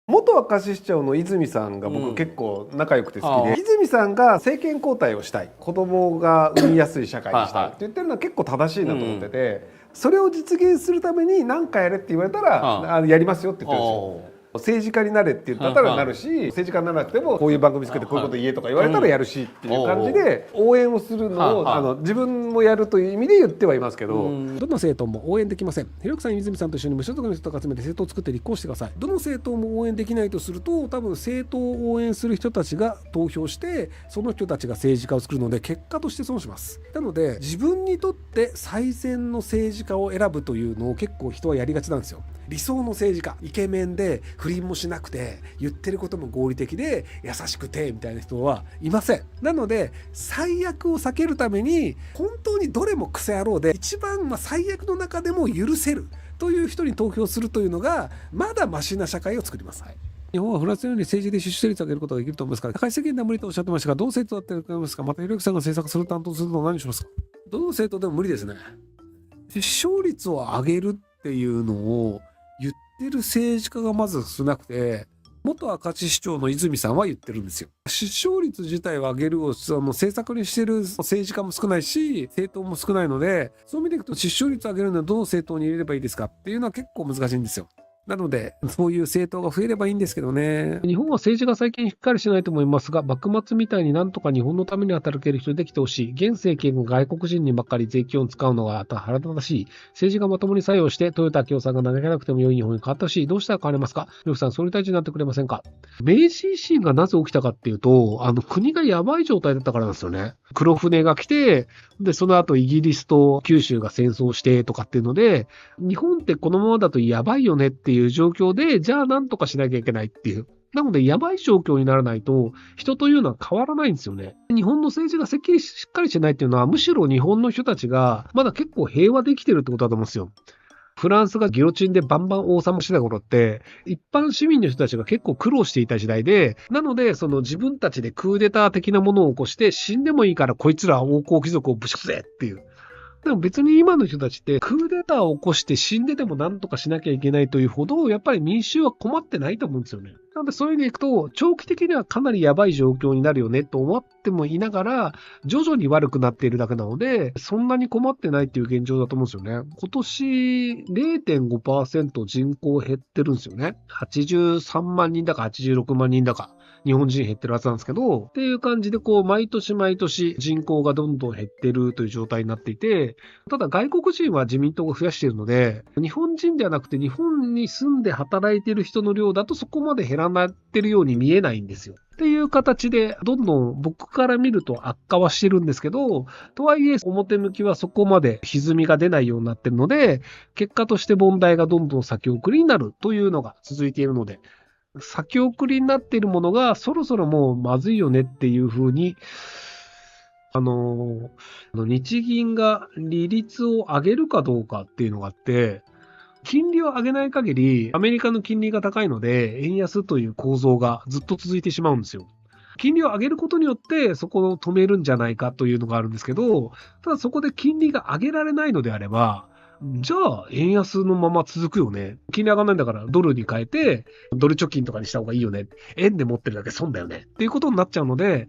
元明石市長の泉さんが僕結構仲良くて好きで、泉さんが政権交代をしたい、子供が産みやすい社会にしたいって言ってるのは結構正しいなと思ってて、それを実現するために何かやれって言われたらやりますよって言ってるんですよ。政治家になれって言ったらなるし、政治家にならなくてもこういう番組作ってこういうこと言えとか言われたらやるしっていう感じで応援をするのを自分もやるという意味で言ってはいますけど、どの政党も応援できません。ひろゆきさん、泉さんと一緒に無所属の人と集めて政党を作って立候補してください。どの政党も応援できないとすると、多分政党を応援する人たちが投票してその人たちが政治家を作るので結果として損します。なので自分にとって最善の政治家を選ぶというのを結構人はやりがちなんですよ。理想の政治家、イケメンで不倫もしなくて言ってることも合理的で優しくてみたいな人はいません。なので最悪を避けるために本当にどれも癖野郎で一番最悪の中でも許せるという人に投票するというのがまだマシな社会を作ります。日本はフランスのように政治で出生率を上げることができると思いますから、高い責任は無理とおっしゃってましたが、どの政党だって思いますか。またひろゆきさんが政策する担当するのは何しますか。どの政党でも無理ですね。出生率を上げるっていうのを言ってる政治家がまず少なくて、元明石市長の泉さんは言ってるんですよ。出生率自体を上げるを政策にしてる政治家も少ないし政党も少ないので、そういう意味でいくと出生率を上げるのはどの政党に入れればいいですかっていうのは結構難しいんですよ。なのでそういう政党が増えればいいんですけどね。日本は政治が最近しっかりしないと思いますが、幕末みたいになんとか日本のために働ける人できてほしい。現政権が外国人にばっかり税金を使うのが腹立たしい。政治がまともに作用してトヨタ共産が嘆かなくても良い日本に変わってほしい。どうしたら変われますか。ひろゆきさん、総理大臣になってくれませんか。明治維新がなぜ起きたかっていうと、国がやばい状態だったからなんですよね。黒船が来て、でその後イギリスと九州が戦争してとかっていうので、日本ってこのままだとやばいよねっていう状況で、じゃあなんとかしなきゃいけないっていう。なので、やばい状況にならないと、人というのは変わらないんですよね。日本の政治がしっかりしてないっていうのは、むしろ日本の人たちが、まだ結構平和できてるってことだと思うんですよ。フランスがギロチンでバンバン王様してた頃って、一般市民の人たちが結構苦労していた時代で、なので、その自分たちでクーデター的なものを起こして、死んでもいいからこいつら王侯貴族をぶしくぜっていう。でも別に今の人たちってクーデターを起こして死んででも何とかしなきゃいけないというほどやっぱり民衆は困ってないと思うんですよね。なのでそういう意味でいくと長期的にはかなりやばい状況になるよねと思ってもいながら徐々に悪くなっているだけなのでそんなに困ってないっていう現状だと思うんですよね。今年 0.5% 人口減ってるんですよね。83万人だか86万人だか。日本人減ってるはずなんですけど、っていう感じで毎年毎年人口がどんどん減ってるという状態になっていて、ただ外国人は自民党が増やしているので、日本人ではなくて日本に住んで働いている人の量だとそこまで減らなってるように見えないんですよ。っていう形で、どんどん僕から見ると悪化はしてるんですけど、とはいえ表向きはそこまで歪みが出ないようになってるので、結果として問題がどんどん先送りになるというのが続いているので、先送りになっているものがそろそろもうまずいよねっていうふうに、日銀が利率を上げるかどうかっていうのがあって、金利を上げない限り、アメリカの金利が高いので、円安という構造がずっと続いてしまうんですよ。金利を上げることによって、そこを止めるんじゃないかというのがあるんですけど、ただそこで金利が上げられないのであれば、じゃあ、円安のまま続くよね。金利上がらないんだから、ドルに変えて、ドル貯金とかにした方がいいよね。円で持ってるだけ損だよね。っていうことになっちゃうので、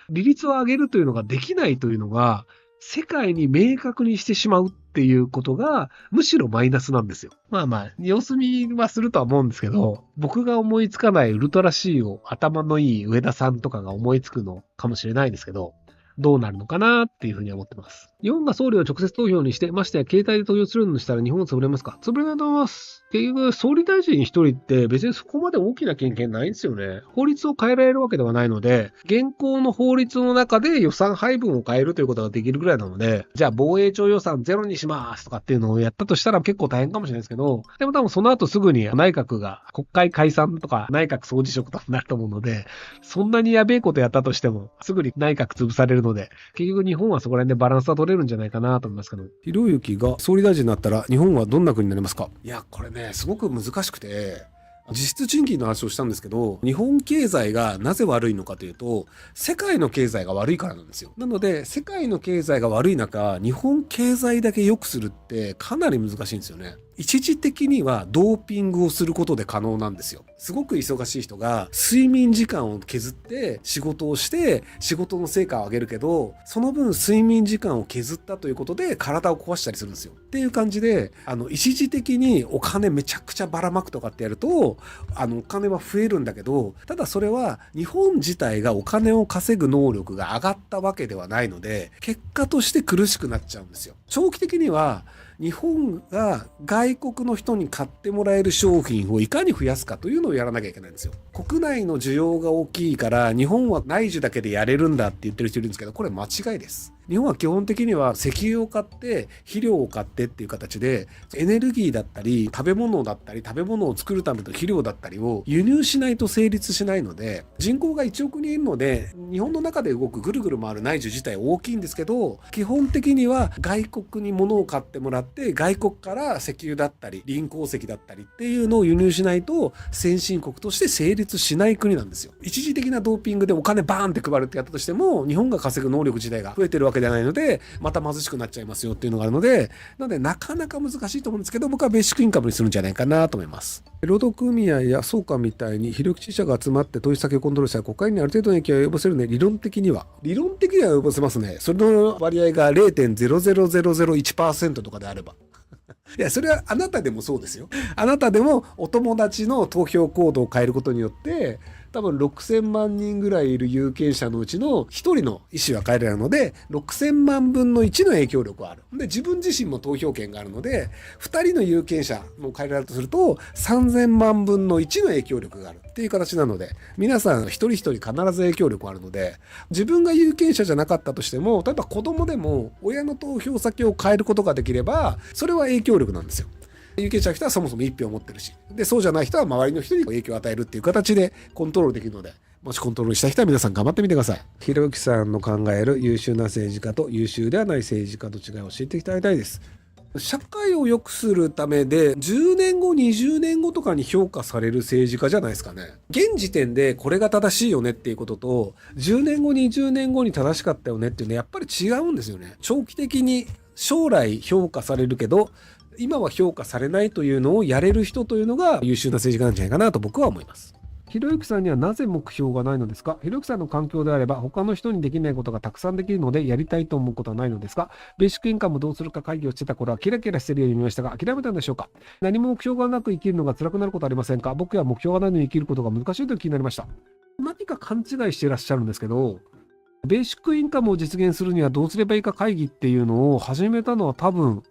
利率を上げるというのができないというのが、世界に明確にしてしまうっていうことが、むしろマイナスなんですよ。まあまあ、様子見はするとは思うんですけど、僕が思いつかないウルトラ C を頭のいい上田さんとかが思いつくのかもしれないですけど、どうなるのかなっていうふうに思ってます。日本が総理を直接投票にして、ましてや携帯で投票するのにしたら日本は潰れますか。潰れないと思います。結局、総理大臣一人って別にそこまで大きな権限ないんですよね。法律を変えられるわけではないので、現行の法律の中で予算配分を変えるということができるぐらいなので、じゃあ防衛庁予算ゼロにしますとかっていうのをやったとしたら結構大変かもしれないですけど、でも多分その後すぐに内閣が国会解散とか内閣総辞職となると思うので、そんなにやべえことやったとしてもすぐに内閣潰されるので、結局日本はそこら辺でバランスは取れるんじゃないかなと思いますけど。ひろゆきが総理大臣になったら日本はどんな国になりますか。いや、これね、すごく難しくて、実質賃金の話をしたんですけど、日本経済がなぜ悪いのかというと、世界の経済が悪いからなんですよ。なので、世界の経済が悪い中、日本経済だけ良くするってってかなり難しいんですよね。一時的にはドーピングをすることで可能なんですよ。すごく忙しい人が睡眠時間を削って仕事をして仕事の成果を上げるけど、その分睡眠時間を削ったということで体を壊したりするんですよ。っていう感じで、一時的にお金めちゃくちゃばらまくとかってやると、お金は増えるんだけど、ただそれは日本自体がお金を稼ぐ能力が上がったわけではないので、結果として苦しくなっちゃうんですよ。長期的には日本が外国の人に買ってもらえる商品をいかに増やすかというのをやらなきゃいけないんですよ。国内の需要が大きいから日本は内需だけでやれるんだって言ってる人いるんですけど、これ間違いです。日本は基本的には石油を買って肥料を買ってっていう形で、エネルギーだったり食べ物だったり食べ物を作るための肥料だったりを輸入しないと成立しないので、人口が1億人いるので日本の中で動くぐるぐる回る内需自体大きいんですけど、基本的には外国に物を買ってもらって外国から石油だったり磷鉱石だったりっていうのを輸入しないと先進国として成立しない国なんですよ。一時的なドーピングでお金バーンって配るってやったとしても、日本が稼ぐ能力自体が増えてるわけではないので、また貧しくなっちゃいますよっていうのがあるので、なかなか難しいと思うんですけど、僕はベーシックインカムにするんじゃないかなと思います。労働組合や総監みたいに非力者が集まって取引先をコントロールしたら国会にある程度の影響を及ぼせるね。理論的には及ぼせますね。それの割合が 0.00001% とかであればいや、それはあなたでもそうですよ。あなたでもお友達の投票行動を変えることによって多分6000万人ぐらいいる有権者のうちの1人の意思は変えられるので、6000万分の1の影響力はある。で、自分自身も投票権があるので、2人の有権者も変えられるとすると、3000万分の1の影響力があるっていう形なので、皆さん一人一人必ず影響力あるので、自分が有権者じゃなかったとしても、例えば子供でも親の投票先を変えることができれば、それは影響力なんですよ。有権者の人はそもそも1票を持ってるし、でそうじゃない人は周りの人に影響を与えるっていう形でコントロールできるので、もしコントロールしたい人は皆さん頑張ってみてください。ひろゆきさんの考える優秀な政治家と優秀ではない政治家の違いを教えていただきたいです。社会を良くするためで10年後20年後とかに評価される政治家じゃないですかね。現時点でこれが正しいよねっていうことと、10年後20年後に正しかったよねっていうのはやっぱり違うんですよね。長期的に将来評価されるけど今は評価されないというのをやれる人というのが優秀な政治家なんじゃないかなと僕は思います。ひろゆきさんにはなぜ目標がないのですか？ひろゆきさんの環境であれば他の人にできないことがたくさんできるのでやりたいと思うことはないのですか？ベーシックインカムどうするか会議をしてた頃はキラキラしてるように見ましたが諦めたんでしょうか？何も目標がなく生きるのが辛くなることありませんか？僕は目標がないのに生きることが難しいという気になりました。何か勘違いしていらっしゃるんですけど、ベーシックインカムを実現するにはどうすればいいか会議っていうのを始めたのは多分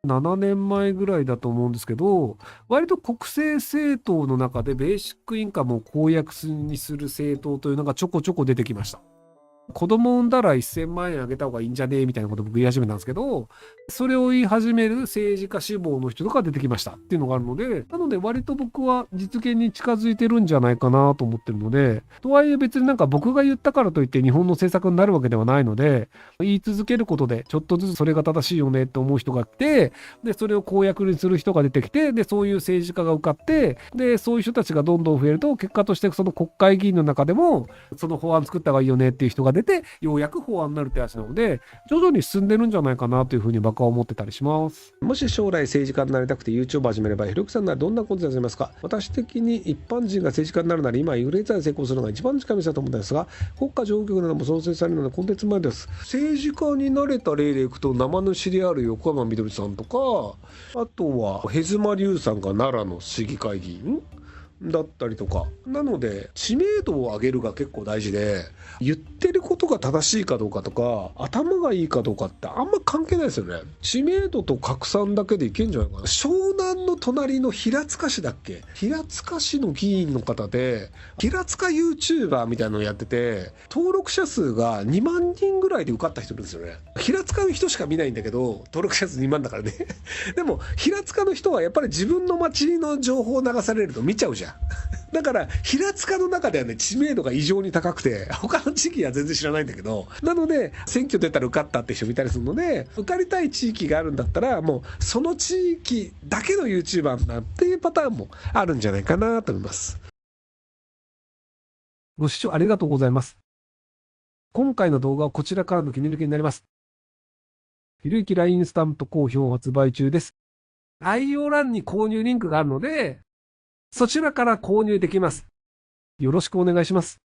7年前ぐらいだと思うんですけど、割と国政政党の中でベーシックインカムを公約にする政党というのがちょこちょこ出てきました。子供産んだら1000万円あげた方がいいんじゃねえみたいなことを僕言い始めたんですけど、それを言い始める政治家志望の人とか出てきましたっていうのがあるので、なので割と僕は実現に近づいてるんじゃないかなと思ってるので、とはいえ別になんか僕が言ったからといって日本の政策になるわけではないので、言い続けることでちょっとずつそれが正しいよねって思う人が来て、でそれを公約にする人が出てきて、でそういう政治家が受かって、でそういう人たちがどんどん増えると、結果としてその国会議員の中でもその法案作った方がいいよねっていう人が出て、ようやく法案になるってやつなので、徐々に進んでるんじゃないかなというふうに僕は思ってたりします。もし将来政治家になりたくて YouTube を始めれば、ひろゆきさんならどんなコンテンツを始めますか？私的に一般人が政治家になるなら今インフルエンサーで成功するのが一番近道だと思ったんですが、国家情報局なども創設されるのでコンテンツ前です。政治家になれた例でいくと、生主である横山みどりさんとか、あとはヘズマリュウさんが奈良の市議会議員だったりとか、なので知名度を上げるが結構大事で、言ってることが正しいかどうかとか頭がいいかどうかってあんま関係ないですよね。知名度と拡散だけでいけんじゃないかな。湘南の隣の平塚市だっけ、平塚市の議員の方で平塚 YouTuber みたいなのをやってて、登録者数が2万人ぐらいで受かった人いるんですよね。平塚の人しか見ないんだけど登録者数2万だからねでも平塚の人はやっぱり自分の街の情報を流されると見ちゃうじゃんだから平塚の中ではね、知名度が異常に高くて、他の地域は全然知らないんだけど、なので選挙出たら受かったって人もいたりするので、受かりたい地域があるんだったらもうその地域だけの YouTuber なんていうパターンもあるんじゃないかなと思います。ご視聴ありがとうございます。今回の動画はこちらからの切り抜きになります。ひろゆき LINE スタンプ好評発売中です。概要欄に購入リンクがあるので、そちらから購入できます。よろしくお願いします。